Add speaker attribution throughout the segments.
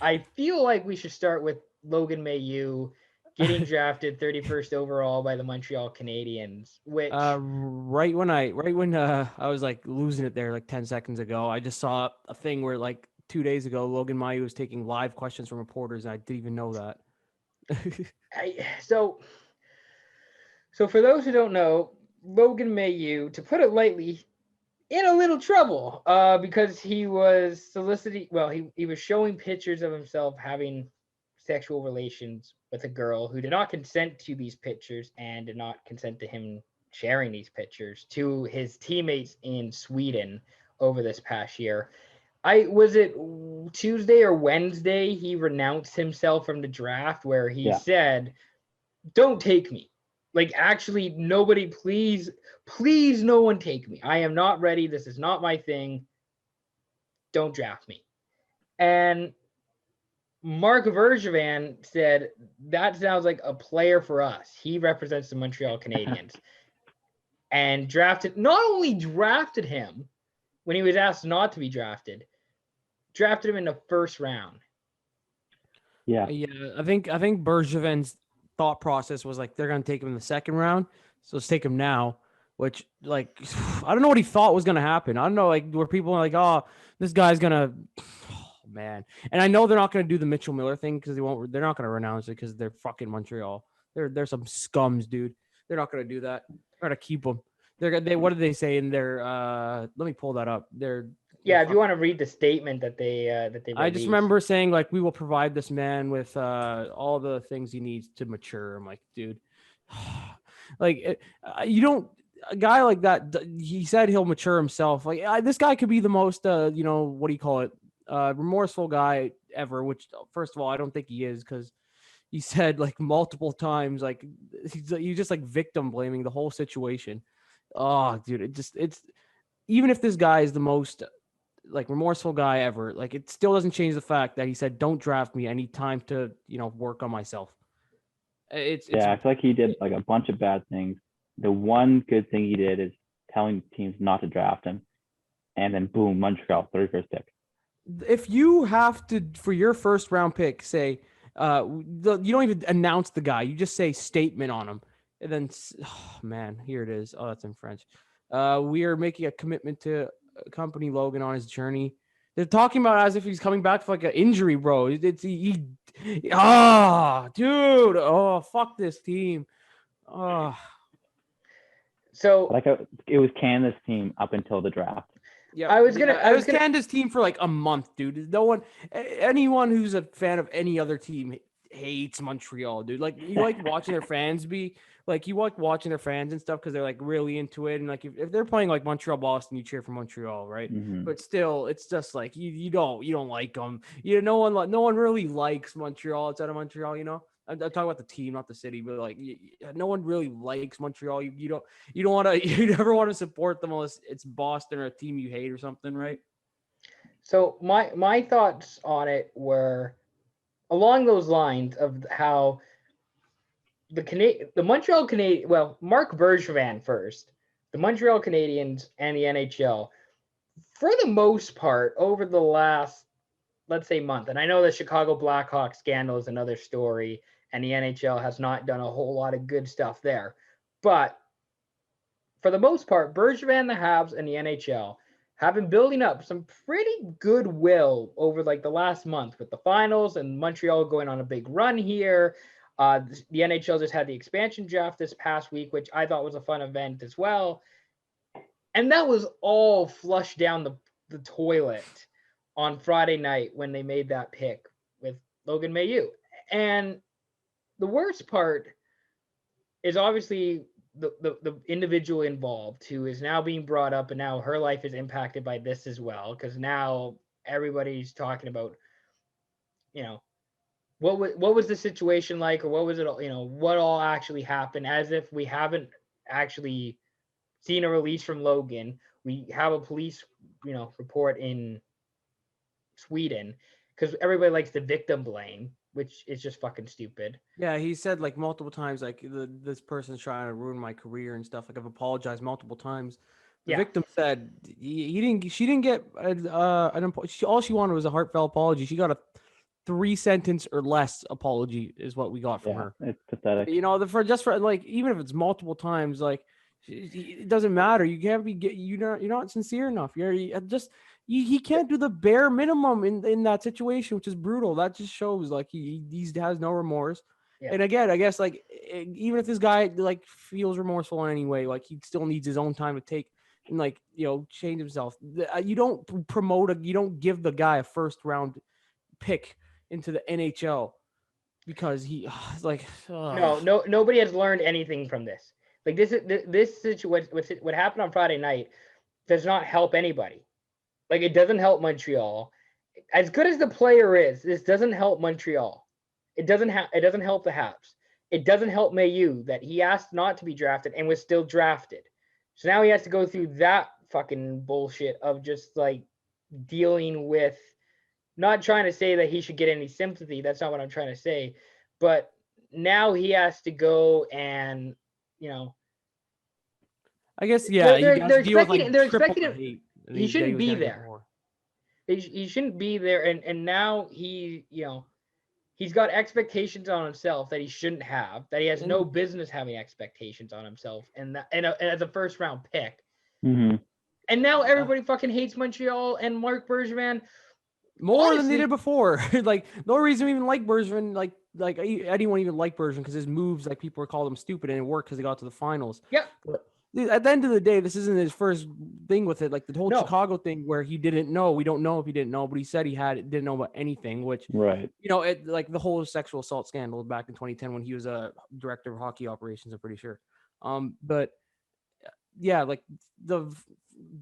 Speaker 1: I feel like we should start with Logan Mailloux getting drafted 31st overall by the Montreal Canadiens, which
Speaker 2: Right when I was like losing it there like 10 seconds ago, I just saw a thing where like 2 days ago Logan Mailloux was taking live questions from reporters, and I didn't even know that.
Speaker 1: I so for those who don't know, Logan Mailloux, to put it lightly, in a little trouble because he was soliciting. Well, he was showing pictures of himself having sexual relations with a girl who did not consent to these pictures and did not consent to him sharing these pictures to his teammates in Sweden over this past year. I was it Tuesday or Wednesday he renounced himself from the draft where he
Speaker 3: Yeah.
Speaker 1: said, "Don't take me. Like actually nobody please no one take me. I am not ready. This is not my thing. Don't draft me." And Marc Bergevin said, "That sounds like a player for us. He represents the Montreal Canadiens." And not only drafted him when he was asked not to be drafted him in the first round.
Speaker 3: Yeah.
Speaker 2: Yeah, I think Bergevin's thought process was like they're gonna take him in the second round, so let's take him now. Which like I don't know what he thought was gonna happen. I don't know like where people are like, oh, this guy's gonna, oh, man. And I know they're not gonna do the Mitchell Miller thing because they're not gonna renounce it because they're fucking Montreal. They're some scums, dude. They're not gonna do that. They're gonna keep him. What did they say in their? Let me pull that up.
Speaker 1: Yeah, if you want to read the statement that they
Speaker 2: I just
Speaker 1: released.
Speaker 2: remember saying like we will provide this man with all the things he needs to mature. I'm like, dude, like you don't a guy like that. He said he'll mature himself. Like this guy could be the most what do you call it, remorseful guy ever. Which first of all, I don't think he is because he said like multiple times like he's just like victim blaming the whole situation. Oh, dude, it's even if this guy is the most like remorseful guy ever, like it still doesn't change the fact that he said, "Don't draft me. I need time to work on myself." It's
Speaker 3: Yeah, I feel like he did like a bunch of bad things. The one good thing he did is telling teams not to draft him, and then boom, Montreal 31st pick.
Speaker 2: If you have to for your first round pick say you don't even announce the guy, you just say statement on him, and then oh man, here it is. Oh, that's in French. We are making a commitment to accompany Logan on his journey. They're talking about it as if he's coming back for like an injury, bro. Dude, oh fuck this team. Oh
Speaker 1: So
Speaker 3: Like it was Canada's team up until the draft.
Speaker 2: yeah, it was Canada's team for like a month, dude. No one, anyone who's a fan of any other team hates Montreal, dude. Like you like watching their fans be like you like watching their fans and stuff because they're like really into it, and like if they're playing like Montreal Boston, you cheer for Montreal, right?
Speaker 3: Mm-hmm.
Speaker 2: But still, it's just like you don't like them. No one really likes Montreal outside of Montreal, you know. I'm talking about the team, not the city, but like no one really likes Montreal. You don't want to you never want to support them unless it's Boston or a team you hate or something, right?
Speaker 1: So my thoughts on it were along those lines of how the Montreal Canadiens, well, Marc Bergevin first, the Montreal Canadiens and the NHL, for the most part, over the last, let's say, month, and I know the Chicago Blackhawks scandal is another story, and the NHL has not done a whole lot of good stuff there, but for the most part, Bergevin, the Habs, and the NHL have been building up some pretty goodwill over like the last month with the finals and Montreal going on a big run here. The NHL just had the expansion draft this past week, which I thought was a fun event as well. And that was all flushed down the toilet on Friday night when they made that pick with Logan Mailloux. And the worst part is obviously the individual involved who is now being brought up, and now her life is impacted by this as well, because now everybody's talking about, what was the situation like, or what was it, what all actually happened, as if we haven't actually seen a release from Logan. We have a police, report in Sweden, because everybody likes the victim blame, which is just fucking stupid.
Speaker 2: Yeah, he said like multiple times, like this person's trying to ruin my career and stuff. Like I've apologized multiple times. The victim said he didn't. She didn't get all she wanted was a heartfelt apology. She got 3-sentence or less apology is what we got from her.
Speaker 3: It's pathetic.
Speaker 2: You know, for like, even if it's multiple times, like, it doesn't matter. You can't be you're not sincere enough. He can't do the bare minimum in that situation, which is brutal. That just shows like he has no remorse. Yeah. And again, I guess like even if this guy like feels remorseful in any way, like he still needs his own time to take and like, you know, change himself. You don't you don't give the guy a first round pick into the NHL because he like
Speaker 1: nobody has learned anything from this. Like this situation, what happened on Friday night does not help anybody. Like it doesn't help Montreal. As good as the player is, this doesn't help Montreal. It doesn't help the Habs. It doesn't help Mailloux that he asked not to be drafted and was still drafted. So now he has to go through that fucking bullshit of just like dealing with, not trying to say that he should get any sympathy. That's not what I'm trying to say. But now he has to go and, you know,
Speaker 2: I guess, yeah.
Speaker 1: They're expecting him. He shouldn't be there. He shouldn't be there. And now he, you know, he's got expectations on himself that he shouldn't have, that he has no business having expectations on himself. And as a first round pick.
Speaker 3: Mm-hmm.
Speaker 1: And now everybody fucking hates Montreal and Marc Bergevin
Speaker 2: more than they did before. Like the only reason we even like Bergevin, like anyone even like Bergevin, because his moves, like people were calling him stupid, and it worked because they got to the finals.
Speaker 1: Yeah.
Speaker 2: But at the end of the day, this isn't his first thing with it. Like the whole Chicago thing where he didn't know. We don't know if he didn't know, but he said he didn't know about anything, which,
Speaker 3: right.
Speaker 2: You know, it like the whole sexual assault scandal back in 2010 when he was a director of hockey operations, I'm pretty sure. But yeah, like the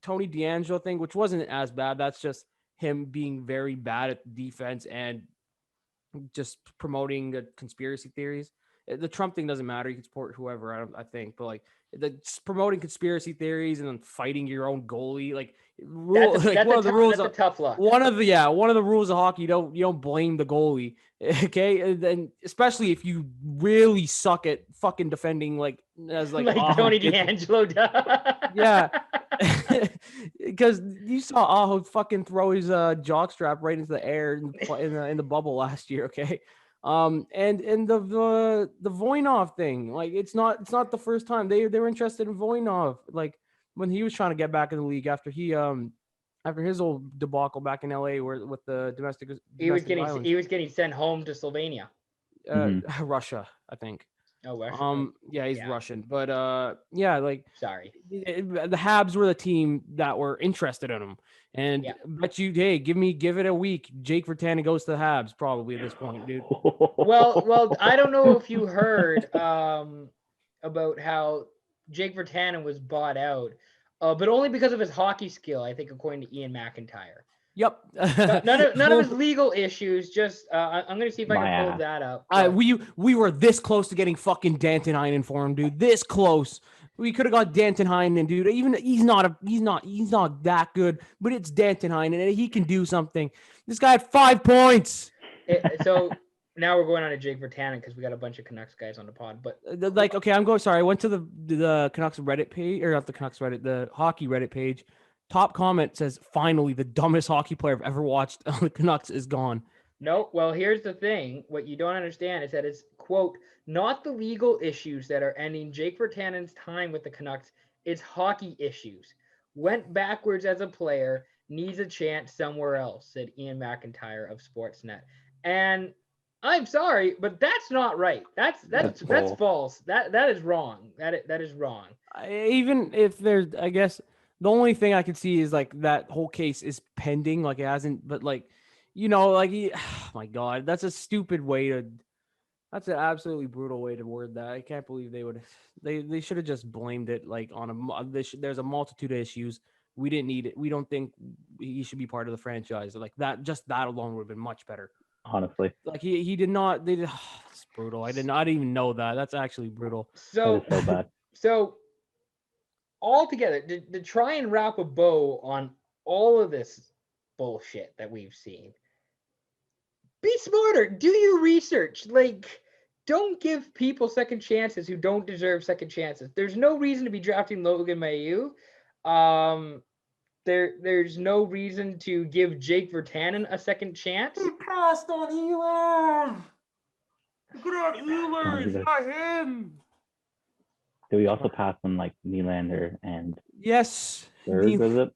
Speaker 2: Tony DeAngelo thing, which wasn't as bad. That's just him being very bad at defense and just promoting conspiracy theories. The Trump thing doesn't matter. You can support whoever, I think, but like promoting conspiracy theories and then fighting your own goalie, like
Speaker 1: that's a tough luck.
Speaker 2: One of the rules of hockey, you don't blame the goalie, okay? And then especially if you really suck at fucking defending, like
Speaker 1: Tony DeAngelo does.
Speaker 2: Yeah. Because you saw Aho fucking throw his jockstrap right into the air in the bubble last year, okay? And the Voinov thing, like it's not the first time they were interested in Voinov, like when he was trying to get back in the league after his old debacle back in LA with the domestic violence.
Speaker 1: He was getting sent home to Slovenia,
Speaker 2: Russia, I think.
Speaker 1: Oh, Russia.
Speaker 2: Yeah, he's Russian, but yeah, like
Speaker 1: sorry,
Speaker 2: the Habs were the team that were interested in him, and bet you, hey, give it a week, Jake Virtanen goes to the Habs probably at this point, dude.
Speaker 1: Well, I don't know if you heard about how Jake Virtanen was bought out, but only because of his hockey skill, I think, according to Ian McIntyre.
Speaker 2: Yep.
Speaker 1: None of his legal issues. Just I'm gonna see if I can pull that up.
Speaker 2: We were this close to getting fucking Danton Heinen for him, dude. This close. We could have got Danton Heinen, dude. Even he's not that good, but it's Danton Heinen, and he can do something. This guy had 5 points.
Speaker 1: So now we're going on to Jake Virtanen because we got a bunch of Canucks guys on the pod. But
Speaker 2: okay, I went to the Canucks Reddit page, or not the Canucks Reddit, the hockey Reddit page. Top comment says, finally, the dumbest hockey player I've ever watched on the Canucks is gone.
Speaker 1: No, well, here's the thing. What you don't understand is that it's, quote, not the legal issues that are ending Jake Virtanen's time with the Canucks. It's hockey issues. Went backwards as a player, needs a chance somewhere else, said Ian McIntyre of Sportsnet. And I'm sorry, but that's not right. That's false. That is wrong. That is wrong.
Speaker 2: Even if there's, I guess, the only thing I can see is like that whole case is pending, like it hasn't, but like, you know, like oh my God, that's an absolutely brutal way to word that. I can't believe they should have just blamed it like on there's a multitude of issues. We didn't need it. We don't think he should be part of the franchise. Like that alone would have been much better.
Speaker 3: Honestly,
Speaker 2: like he did not. It's brutal. I didn't even know that. That's actually brutal.
Speaker 1: So
Speaker 3: bad.
Speaker 1: So altogether, to try and wrap a bow on all of this bullshit that we've seen, be smarter. Do your research. Like, don't give people second chances who don't deserve second chances. There's no reason to be drafting Logan Mailloux. there's no reason to give Jake Virtanen a second chance.
Speaker 2: He passed on Ehlers. Good on Ehlers, not him.
Speaker 3: Did we also pass on like Nylander and
Speaker 2: Yes.
Speaker 3: Berg, was it?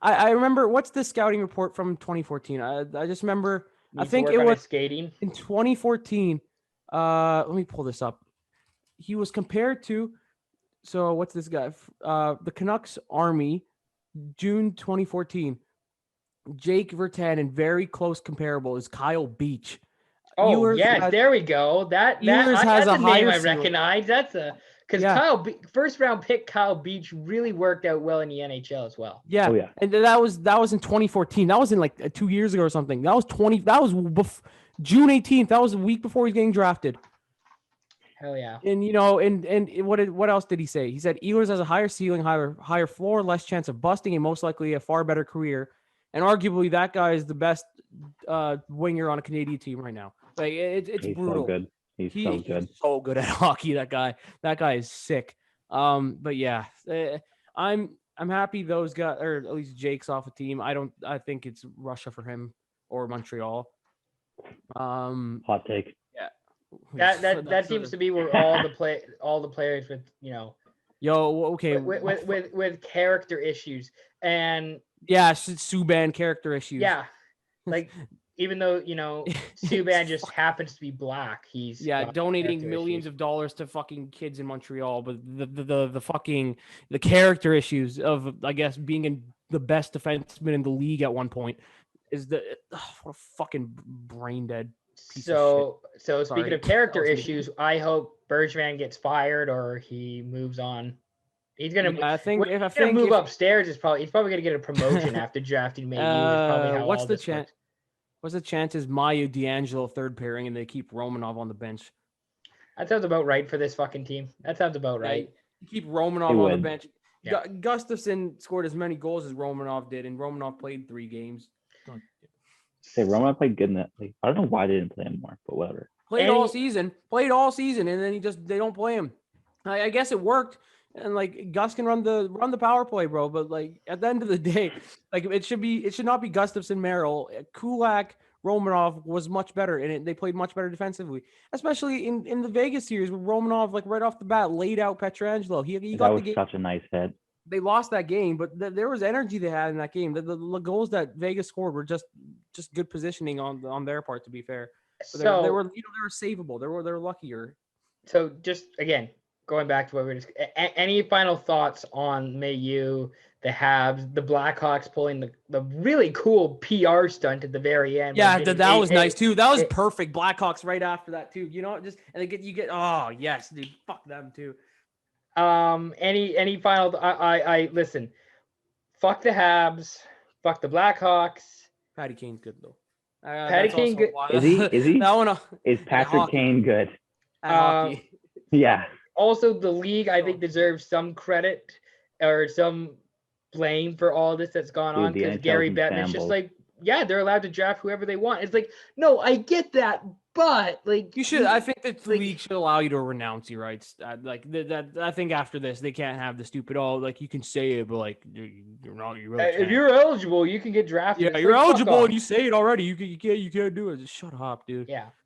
Speaker 2: I remember, what's the scouting report from 2014? I just remember, I
Speaker 1: Needs to
Speaker 2: think
Speaker 1: work
Speaker 2: it
Speaker 1: on
Speaker 2: was
Speaker 1: his skating.
Speaker 2: in 2014. Let me pull this up. He was compared to, so what's this guy? The Canucks Army, June 2014. Jake Virtanen, very close comparable, is Kyle Beach.
Speaker 1: Oh,
Speaker 2: Ehlers
Speaker 1: yes, there we go. That's
Speaker 2: has
Speaker 1: a
Speaker 2: a
Speaker 1: name
Speaker 2: higher
Speaker 1: I
Speaker 2: ceiling.
Speaker 1: recognize. Because
Speaker 2: Yeah.
Speaker 1: first round pick Kyle Beach really worked out well in the NHL as well.
Speaker 2: Yeah.
Speaker 3: Oh, yeah.
Speaker 2: And that was in 2014. That was in like 2 years ago or something. That was June 18th. That was a week before he's getting drafted.
Speaker 1: Hell yeah.
Speaker 2: And what else did he say? He said Ehlers has a higher ceiling, higher floor, less chance of busting, and most likely a far better career. And arguably, that guy is the best winger on a Canadian team right now. Like it's
Speaker 3: He's
Speaker 2: brutal.
Speaker 3: so good. He's so good.
Speaker 2: He's so good at hockey. That guy is sick. But yeah, I'm happy those guys, or at least Jake's off a team. I think it's Russia for him or Montreal.
Speaker 3: Hot take.
Speaker 1: That seems to be where all the players with
Speaker 2: okay
Speaker 1: with character issues and
Speaker 2: Subban character issues.
Speaker 1: Yeah, like even though Subban just happens to be black, he's
Speaker 2: donating millions of dollars to fucking kids in Montreal, but the character issues of, I guess, being the best defenseman in the league at one point is what a fucking brain dead.
Speaker 1: So speaking of character issues, I hope Bergevin gets fired or he moves on. He's gonna.
Speaker 2: I think
Speaker 1: move upstairs. He's probably gonna get a promotion after drafting Mailloux.
Speaker 2: What's the chance? What's the chances Mailloux, D'Angelo third pairing and they keep Romanov on the bench?
Speaker 1: That sounds about right for this fucking team. That sounds about right.
Speaker 2: You keep Romanov on the bench. Yeah. Gustafsson scored as many goals as Romanov did, and Romanov played 3 games.
Speaker 3: Say Romanov played good in that. Like, I don't know why they didn't play him more, but whatever.
Speaker 2: Played all season, and then they don't play him. I guess it worked, and like Gus can run the power play, bro. But like at the end of the day, like it should not be Gustafsson, Merrill, Kulak, Romanov was much better, and they played much better defensively, especially in the Vegas series where Romanov, like right off the bat, laid out Pietrangelo. He got the game.
Speaker 3: Such a nice hit.
Speaker 2: They lost that game, but there was energy they had in that game. The goals that Vegas scored were just good positioning on their part, to be fair. But they were savable. They were luckier.
Speaker 1: So just again, going back to what we were just, any final thoughts on Mailloux, the Habs, the Blackhawks pulling the really cool PR stunt at the very end?
Speaker 2: Yeah, that was nice too. That was perfect. Blackhawks right after that too. You get oh yes, dude. Fuck them too.
Speaker 1: Any final? I listen. Fuck the Habs. Fuck the Blackhawks.
Speaker 2: Patty Kane's good though.
Speaker 1: Patty Kane good.
Speaker 3: Is he?
Speaker 2: That one.
Speaker 3: Is Patrick Kane good?
Speaker 2: Yeah.
Speaker 1: Also, the league I think deserves some credit or some blame for all this that's gone on, because Gary Bettman is just like, yeah, they're allowed to draft whoever they want. It's like, no, I get that, but like
Speaker 2: you should. I think that the league should allow you to renounce your rights. I think after this, they can't have the stupid like you can say it, but like you're not. You really
Speaker 1: if you're eligible, you can get drafted.
Speaker 2: Yeah, you're eligible and you say it already. You can't do it. Just shut up, dude.
Speaker 1: Yeah.